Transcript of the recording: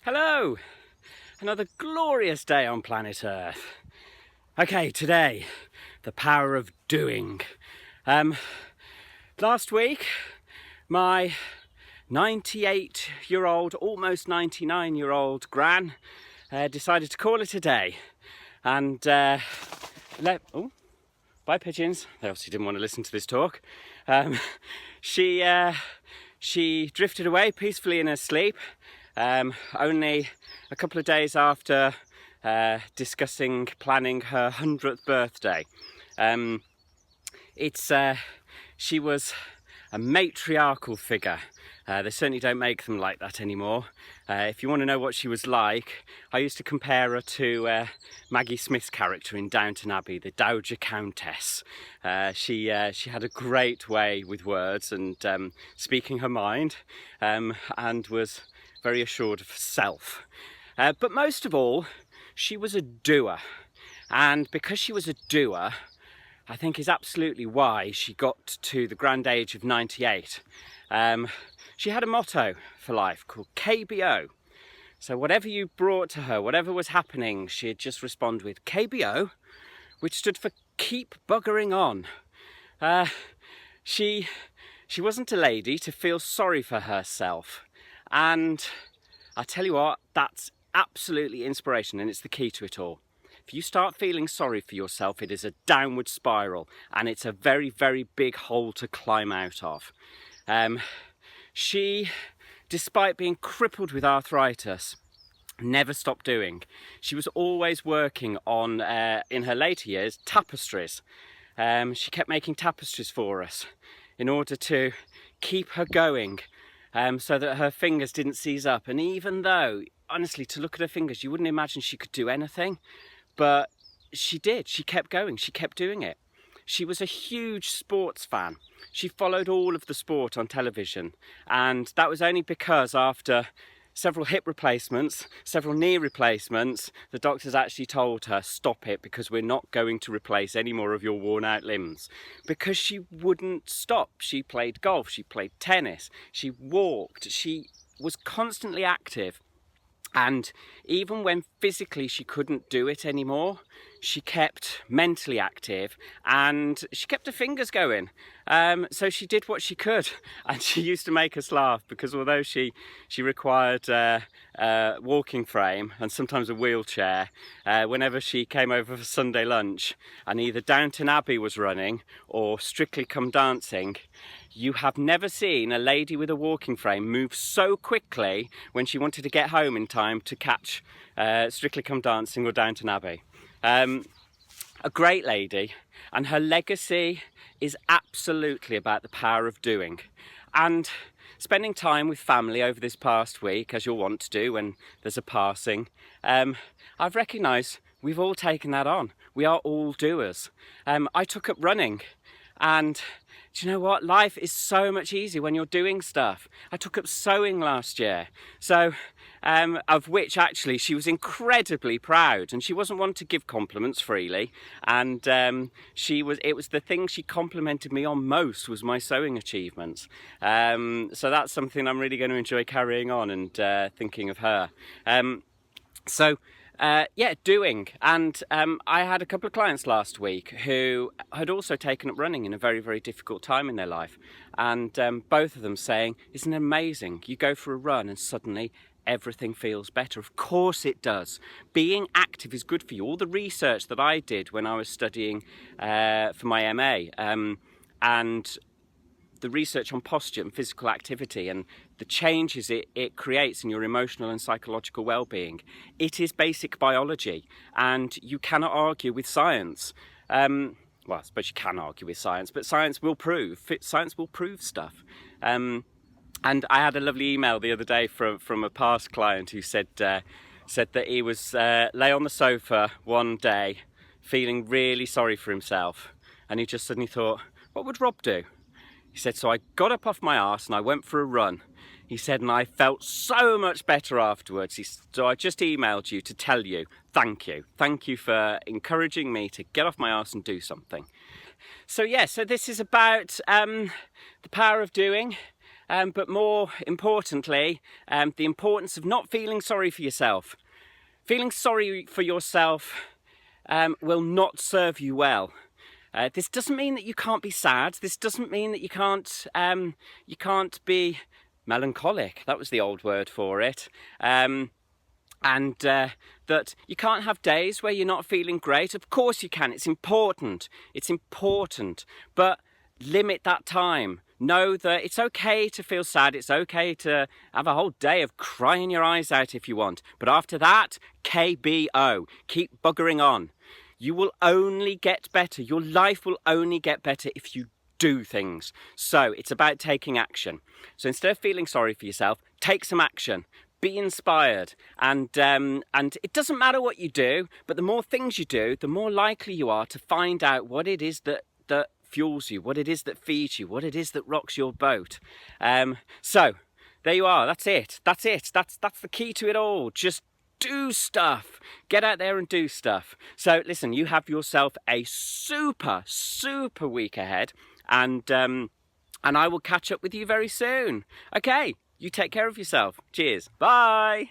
Hello! Another glorious day on planet Earth. Okay, today, the power of doing. Last week, my 98-year-old, almost 99-year-old gran decided to call it a day. And bye pigeons. They obviously didn't want to listen to this talk. She drifted away peacefully in her sleep. Only a couple of days after planning her 100th birthday. She was a matriarchal figure. They certainly don't make them like that anymore. If you want to know what she was like, I used to compare her to Maggie Smith's character in Downton Abbey, the Dowager Countess. She had a great way with words and speaking her mind, and was very assured of herself. But most of all, she was a doer. And because she was a doer, I think is absolutely why she got to the grand age of 98. She had a motto for life called KBO. So whatever you brought to her, whatever was happening, she'd just respond with KBO, which stood for keep buggering on. She wasn't a lady to feel sorry for herself. And I tell you what, that's absolutely inspiration, and it's the key to it all. If you start feeling sorry for yourself, it is a downward spiral, and it's a very, very big hole to climb out of. She, despite being crippled with arthritis, never stopped doing. She was always working on, in her later years, tapestries. She kept making tapestries for us in order to keep her going, so that her fingers didn't seize up. And even though, honestly, to look at her fingers, you wouldn't imagine she could do anything, but she did. She kept going. She kept doing it. She was a huge sports fan. She followed all of the sport on television, and that was only because after several hip replacements, several knee replacements, the doctors actually told her, stop it, because we're not going to replace any more of your worn out limbs. Because she wouldn't stop. She played golf, she played tennis, she walked, she was constantly active. And even when physically she couldn't do it anymore, she kept mentally active and she kept her fingers going. So she did what she could, and she used to make us laugh because although she required a walking frame and sometimes a wheelchair, whenever she came over for Sunday lunch and either Downton Abbey was running or Strictly Come Dancing, you have never seen a lady with a walking frame move so quickly when she wanted to get home in time to catch Strictly Come Dancing or Downton Abbey. A great lady, and her legacy is absolutely about the power of doing. And spending time with family over this past week, as you'll want to do when there's a passing, I've recognised we've all taken that on. We are all doers. I took up running, and do you know what? Life is so much easier when you're doing stuff. I took up sewing last year, so of which actually she was incredibly proud, and she wasn't one to give compliments freely, and it was the thing she complimented me on most was my sewing achievements. So that's something I'm really going to enjoy carrying on and thinking of her. Doing. And I had a couple of clients last week who had also taken up running in a very, very difficult time in their life. And both of them saying, isn't it amazing? You go for a run and suddenly everything feels better. Of course it does. Being active is good for you. All the research that I did when I was studying for my MA, and the research on posture and physical activity and the changes it creates in your emotional and psychological well-being. It is basic biology, and you cannot argue with science. Well, I suppose you can argue with science, but science will prove stuff. And I had a lovely email the other day from a past client who said that he was lay on the sofa one day feeling really sorry for himself, and he just suddenly thought, what would Rob do? He said, so I got up off my arse and I went for a run. He said, and I felt so much better afterwards. So I just emailed you to tell you, thank you. Thank you for encouraging me to get off my arse and do something. So this is about the power of doing. but more importantly, the importance of not feeling sorry for yourself. Feeling sorry for yourself will not serve you well. This doesn't mean that you can't be sad. This doesn't mean that you can't be melancholic. That was the old word for it. And that you can't have days where you're not feeling great. Of course you can. It's important. It's important. But limit that time. Know that it's okay to feel sad. It's okay to have a whole day of crying your eyes out if you want. But after that, KBO. Keep buggering on. You will only get better. Your life will only get better if you do things. So it's about taking action. So instead of feeling sorry for yourself, take some action. Be inspired, and it doesn't matter what you do, but the more things you do, the more likely you are to find out what it is that fuels you, what it is that feeds you, what it is that rocks your boat. So there you are. That's it. That's the key to it all. Just do stuff. Get out there and do stuff. So listen, you have yourself a super week ahead, and I will catch up with you very soon. Okay. You take care of yourself. Cheers. Bye.